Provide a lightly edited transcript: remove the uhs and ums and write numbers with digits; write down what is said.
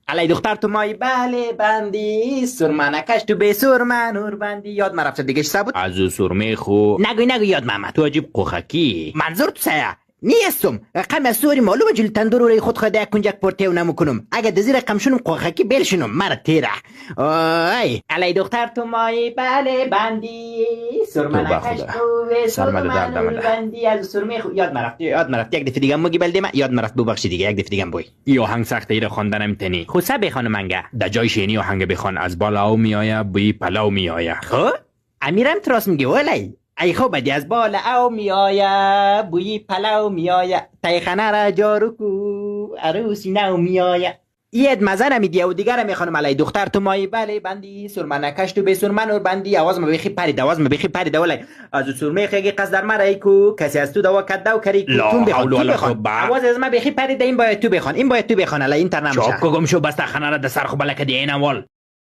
علی دختر تو مای بله بندی سرمنکش تو به سرمن نور بندی یاد من رفت دیگه چه بود از او سرمه خو نگو یاد محمد تو عجیب قوخکی منظور تو سیا نیستم رقم سوری معلومه جل تندور روی خود خدا کنجک پورتیو نمکنم اگه دزی رقم شونم قوخکی بلشنم مرا تیره ای علی دختر تو مای بله بندی سرمنکش خدا. تو به سرمد سرمن دردم نور ده. بندی از سرمه خو یاد من رفت یک دفعه دیگه مگی بلدی من یاد من رفت ببخشید دیگه یک دفعه دیگه بوی ای آهنگ سخته ای را خواندنم تنی خوسه بخوانم منگه در جای شینی آهنگ بخوان از بالا می آیه بوی پلاو می آیه خب امیرم تراس میگه ولی ای خب بدی از بال او می آیه بوی پلو می آیه تایخانه را جارو کو عروسی نو می آیه یاد مزه نمیدیه و دیگر میخوانم علی دختر تو مایی بله بندی سرمنکش تو به سرمن اور بندی آواز ما بخی پرید ولی از سرمه خیلی قصد در مرا کو کسی از تو دوا کد و کری لا تو حول ولا بخوان قوة. آواز از ما بخی پرید این باید تو بخوان علی این تر نمیشه چاپ کو گم شو بس خانه را در سر خو بلکه دی این اول